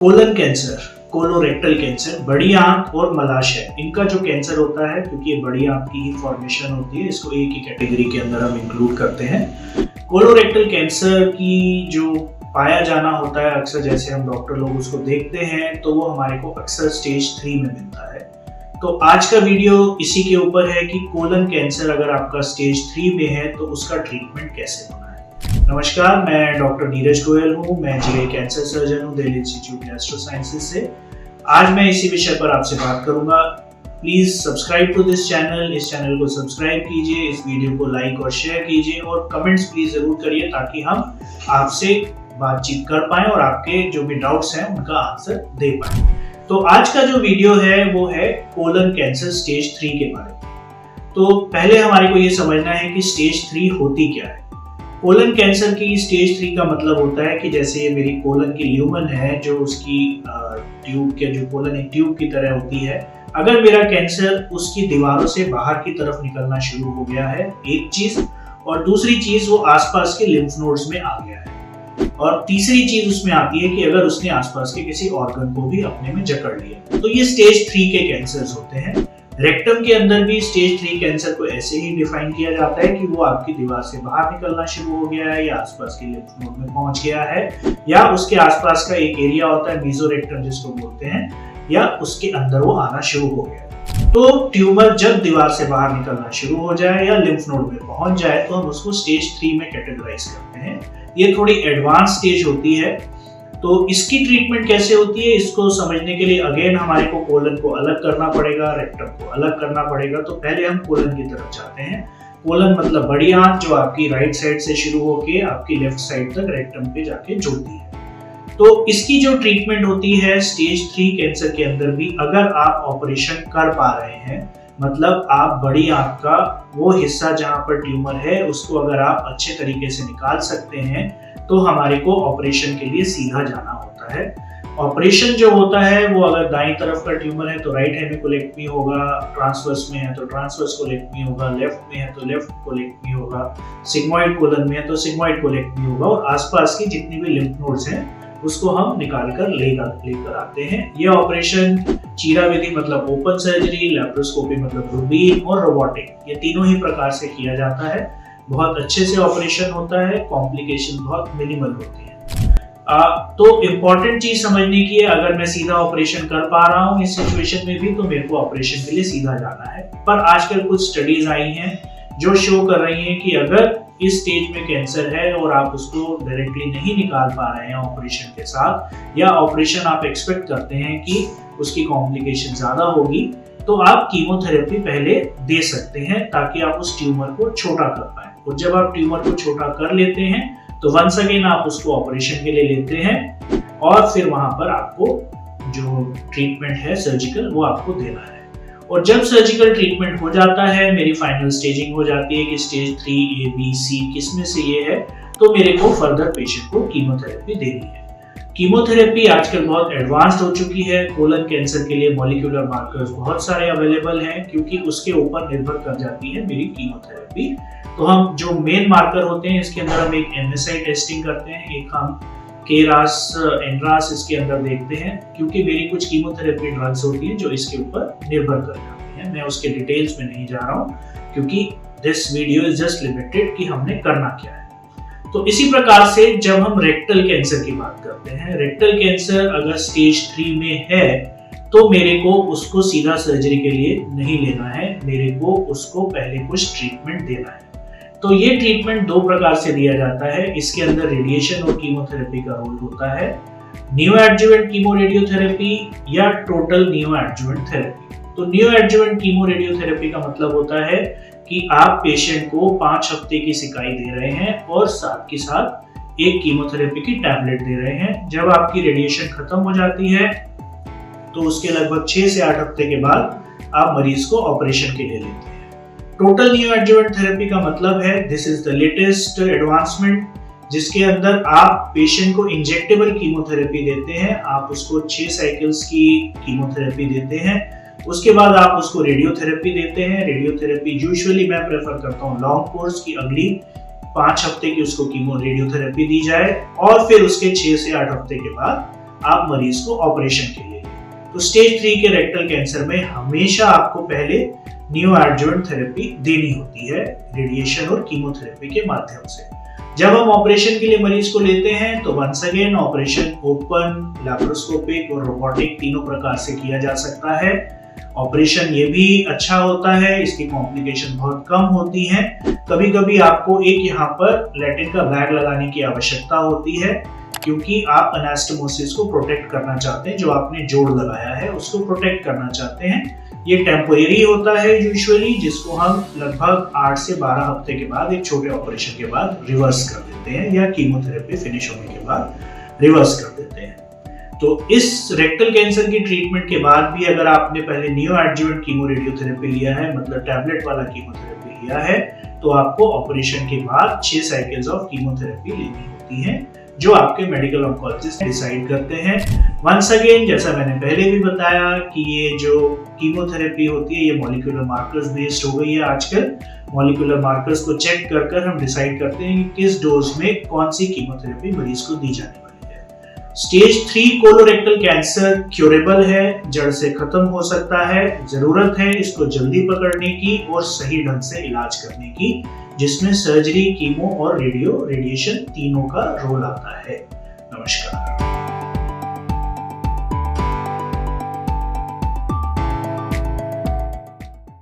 Colon cancer, colorectal cancer, बड़ी आंत और मलाशय, इनका जो कैंसर होता है, क्योंकि ये बड़ी आंत की ही फॉर्मेशन होती है, इसको एक ही कैटेगरी के अंदर हम इंक्लूड करते हैं। कोलोरेक्टल कैंसर की जो पाया जाना होता है, अक्सर जैसे हम डॉक्टर लोग उसको देखते हैं तो वो हमारे को अक्सर स्टेज 3 में मिलता है। तो आज का वीडियो इसी के ऊपर है कि कोलन कैंसर अगर आपका स्टेज 3 में है तो उसका ट्रीटमेंट कैसे होना है। नमस्कार, मैं डॉक्टर नीरज गोयल हूँ। मैं जीआई कैंसर सर्जन हूँ दिल्ली इंस्टीट्यूट गैस्ट्रो साइंसेज से। आज मैं इसी विषय पर आपसे बात करूंगा। Please subscribe to this channel. इस चैनल को सब्सक्राइब कीजिए, इस वीडियो को लाइक और शेयर कीजिए और कमेंट्स प्लीज जरूर करिए ताकि हम आपसे बातचीत कर पाए और आपके जो भी डाउट्स हैं उनका आंसर दे पाए। तो आज का जो वीडियो है वो है कोलन कैंसर स्टेज 3 के बारे में। तो पहले हमारे को ये समझना है कि स्टेज 3 होती क्या है। कोलन कैंसर की स्टेज 3 का मतलब होता है कि जैसे ये मेरी कोलन की ल्यूमन है, जो उसकी ट्यूब के जो कोलन एक ट्यूब की तरह होती है, अगर मेरा कैंसर उसकी दीवारों से बाहर की तरफ निकलना शुरू हो गया है, एक चीज, और दूसरी चीज वो आसपास के लिम्फ नोड्स में आ गया है, और तीसरी चीज उसमें आती है कि अगर उसने आसपास के किसी ऑर्गन को भी अपने में जकड़ लिया, तो ये स्टेज 3 के कैंसर्स होते हैं। रेक्टम के अंदर भी स्टेज 3 कैंसर को ऐसे ही डिफाइन किया जाता है कि वो आपकी दीवार से बाहर निकलना शुरू हो गया है, या आसपास के लिम्फ नोड में पहुंच गया है, या उसके आसपास का एक एरिया होता है मीजोरेक्टम जिसको बोलते हैं, या उसके अंदर वो आना शुरू हो गया। तो ट्यूमर जब दीवार से बाहर निकलना शुरू हो जाए या लिम्फ नोड में पहुंच जाए तो हम उसको स्टेज 3 में कैटेगराइज करते हैं। ये थोड़ी एडवांस स्टेज होती है। तो इसकी ट्रीटमेंट कैसे होती है, इसको समझने के लिए अगेन हमारे को कोलन को अलग करना पड़ेगा, रेक्टम को अलग करना पड़ेगा। तो पहले हम कोलन की तरफ जाते हैं। कोलन मतलब बड़ी आंत, जो आपकी राइट साइड से शुरू होके आपकी लेफ्ट साइड तक रेक्टम पे जाके जुड़ती है। तो इसकी जो ट्रीटमेंट होती है स्टेज 3 कैंसर के अंदर भी, अगर आप ऑपरेशन कर पा रहे हैं, मतलब आप बड़ी आंत का वो हिस्सा जहां पर ट्यूमर है उसको अगर आप अच्छे तरीके से निकाल सकते हैं, तो हमारे को ऑपरेशन के लिए सीधा जाना होता है। ऑपरेशन जो होता है वो अगर दाईं तरफ का ट्यूमर है तो राइट हेमिकोलेक्टमी होगा, ट्रांसवर्स में है तो ट्रांसवर्स कोलेक्टमी होगा, लेफ्ट में है तो लेफ्ट कोलेक्टमी होगा, सिग्मॉइड कोलन में है तो सिग्मॉइड कोलेक्टमी होगा, और आसपास की जितनी भी लिम्फ नोड्स हैं उसको हम निकाल कर लेकर आते हैं। ये ऑपरेशन चीरा विधि मतलब ओपन सर्जरी, लैप्रोस्कोपी मतलब दूरबीन, और रोबोटिक, ये तीनों ही प्रकार से किया जाता है। बहुत अच्छे से ऑपरेशन होता है, कॉम्प्लिकेशन बहुत मिनिमल होती है। तो इम्पोर्टेंट चीज समझने की है, अगर मैं सीधा ऑपरेशन कर पा रहा हूँ इस सिचुएशन में भी, तो मेरे को ऑपरेशन के लिए सीधा जाना है। पर आजकल कुछ स्टडीज आई हैं जो शो कर रही हैं कि अगर इस स्टेज में कैंसर है और आप उसको डायरेक्टली नहीं निकाल पा रहे हैं ऑपरेशन के साथ, या ऑपरेशन आप एक्सपेक्ट करते हैं कि उसकी कॉम्प्लिकेशन ज्यादा होगी, तो आप कीमोथेरेपी पहले दे सकते हैं ताकि आप उस ट्यूमर को छोटा कर पाए। और जब आप ट्यूमर को छोटा कर लेते हैं तो वंस अगेन आप उसको ऑपरेशन के लिए लेते हैं, और फिर वहां पर आपको जो ट्रीटमेंट है सर्जिकल वो आपको देना है। और जब सर्जिकल ट्रीटमेंट हो जाता है, मेरी फाइनल स्टेजिंग हो जाती है कि स्टेज 3 A, B, C किस में से ये है, तो मेरे को फर्दर पेशेंट को कीमोथेरेपी देनी है। कीमोथेरेपी आजकल बहुत एडवांस्ड हो चुकी है। कोलन कैंसर के लिए मॉलिक्यूलर मार्कर्स बहुत सारे अवेलेबल हैं, क्योंकि उसके ऊपर निर्भर कर जाती है मेरी कीमोथेरेपी। तो हम जो मेन मार्कर होते हैं इसके अंदर हम एक MSI टेस्टिंग करते हैं, एक हम KRAS, NRAS इसके अंदर देखते हैं, क्योंकि मेरी कुछ कीमोथेरेपी ड्रग्स होती हैं जो इसके ऊपर निर्भर कर जाती हैं। मैं उसके डिटेल्स में नहीं जा रहा हूँ क्योंकि this video is just limited कि हमने करना क्या है। तो इसी प्रकार से जब हम रेक्टल कैंसर की बात करते हैं, रेक्टल कैंसर अगर स्टेज 3 में है तो मेरे को उसको सीधा सर्जरी के लिए नहीं लेना है, मेरे को उसको पहले कुछ ट्रीटमेंट देना है। तो ये ट्रीटमेंट दो प्रकार से दिया जाता है। इसके अंदर रेडिएशन और कीमोथेरेपी का रोल होता है, नियो एडजुवेंट कीमो रेडियोथेरेपी या टोटल नियो एडजुवेंट थेरेपी। तो नियो एडजुवेंट कीमो रेडियोथेरेपी का मतलब होता है कि आप पेशेंट को 5 हफ्ते की सिकाई दे रहे हैं और साथ के साथ एक कीमोथेरेपी की टैबलेट दे रहे हैं। जब आपकी रेडिएशन खत्म हो जाती है तो उसके लगभग 6 से 8 हफ्ते के बाद आप मरीज को ऑपरेशन के लिए लेते हैं। टोटल नियो एडजुवेंट थेरेपी का मतलब है this is the latest advancement, जिसके अंदर आप पेशेंट को इंजेक्टेबल कीमोथेरेपी देते हैं। आप उसको 6 साइकिल्स की कीमोथेरेपी देते हैं, उसके बाद आप उसको रेडियोथेरेपी देते हैं। रेडियोथेरेपी यूजुअली मैं प्रेफर करता हूँ लॉन्ग कोर्स की, अगली 5 हफ्ते की उसको कीमो रेडियोथेरेपी दी जाए, और फिर उसके 6 से 8 हफ्ते के बाद आप मरीज को ऑपरेशन के लिए लें। तो स्टेज 3 के रेक्टल कैंसर में हमेशा आपको पहले नियोएडजुवेंट थेरेपी देनी होती है रेडिएशन और कीमोथेरेपी के माध्यम से। जब हम ऑपरेशन के लिए मरीज को लेते हैं तो once again operation open, laparoscopic और रोबोटिक तीनों प्रकार से किया जा सकता है। ऑपरेशन ये भी अच्छा होता है, इसकी कॉम्प्लिकेशन बहुत कम होती हैं। कभी कभी आपको एक यहाँ पर लैटिन का बैग लगाने की आवश्यकता होती है क्योंकि आप अनास्टोमोसिस को प्रोटेक्ट करना चाहते हैं, जो आपने जोड़ लगाया है उसको प्रोटेक्ट करना चाहते हैं। ये टेम्पोरेरी होता है यूजुअली, जिसको हम लगभग 8 से 12 हफ्ते के बाद एक छोटे ऑपरेशन के बाद रिवर्स कर देते हैं या कीमोथेरेपी फिनिश होने के बाद रिवर्स कर देते हैं। तो इस रेक्टल कैंसर की ट्रीटमेंट के बाद भी अगर आपने पहले नियोएडजुवेंट कीमो रेडियोथेरेपी लिया है, मतलब टैबलेट वाला कीमोथेरेपी लिया है, तो आपको ऑपरेशन के बाद 6 साइकिल्स ऑफ कीमोथेरेपी लेनी होती है, जो आपके मेडिकल ऑन्कोलॉजिस्ट डिसाइड करते हैं। वंस अगेन, जैसा मैंने पहले भी बताया कि ये जो कीमोथेरेपी होती है ये मॉलिक्यूलर मार्कर्स बेस्ड हो गई है आजकल। मॉलिक्यूलर मार्कर्स को चेक कर हम डिसाइड करते हैं कि किस डोज में कौन सी कीमोथेरेपी मरीज को दी जाने वाली है। स्टेज 3 कोलोरेक्टल कैंसर क्यूरेबल है, जड़ से खत्म हो सकता है। जरूरत है इसको जल्दी पकड़ने की और सही ढंग से इलाज करने की, जिसमें सर्जरी, कीमो और रेडिएशन तीनों का रोल आता है। नमस्कार।